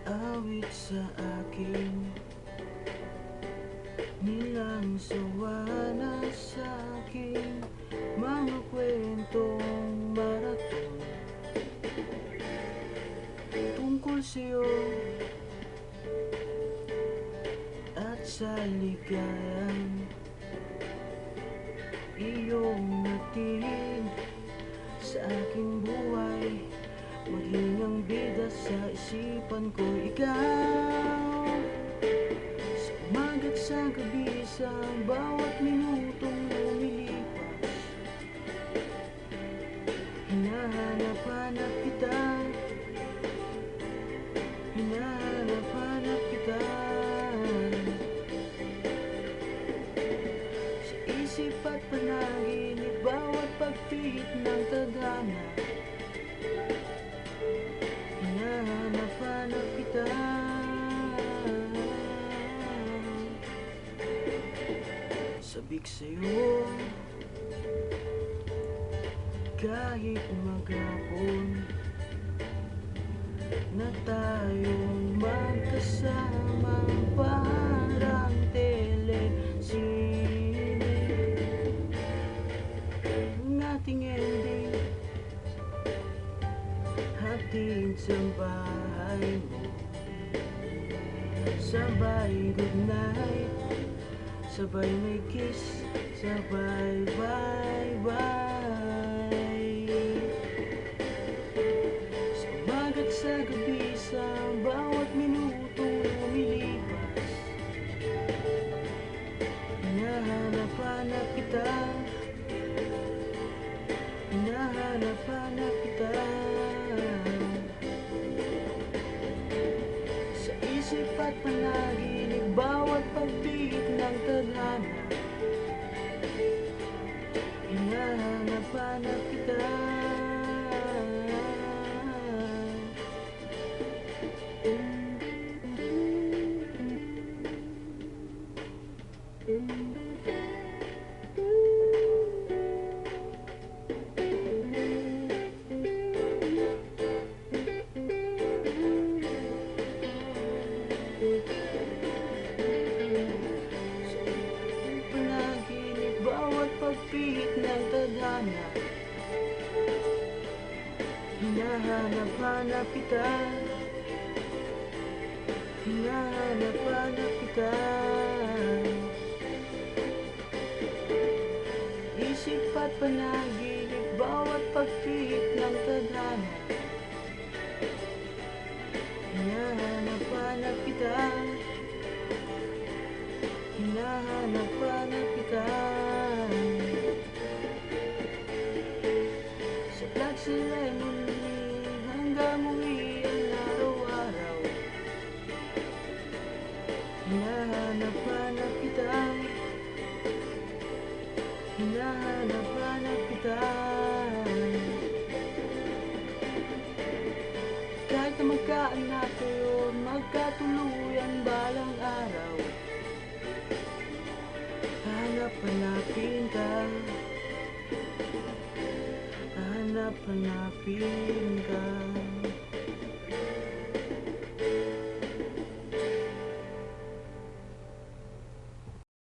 awit sa akin, nilang sawa na sa akin, mga kwentong maraton tungkol sa'yo at sa ligayan iyong natin sa aking buhay. Maging ang bida sa isipan ko, ikaw. Sa umaga't sa gabi, sa bawat minutong lumilipas, hinahanap-hanap kita, hinahanap-hanap kita. Sa isip at panaginip, bawat pagpihit ng tadhana, hinahanap-hanap kita. Sabik sa'yo kahit maghapon na tayong magkasama, parang telesine ang ating ending. Hatid sa bahay mo, sabay goodnight, sabay may kiss, sabay bye-bye. Sa umaga't sa gabi, sa bawat minutong lumilipas, hinahanap-hanap kita, hinahanap-hanap kita. Sa isip at panaginip, bawat pagpihit ng tadhana, hinahanap-hanap kita. Panaginip, bawat pagpihit ng tadhana, hinahanap-hanap kita, hinahanap-hanap kita. Isip at panaginip, bawat pagpihit ng tadhana, hinahanap-hanap kita, hinahanap-hanap kita. Sa flag ceremony hanggang muli ang araw-araw, hinahanap-hanap kita, hinahanap-hanap kita. Kahit na magkaanak kayo, magkatuluyan balang araw, hanap-hanapin ka, hanap-hanapin ka.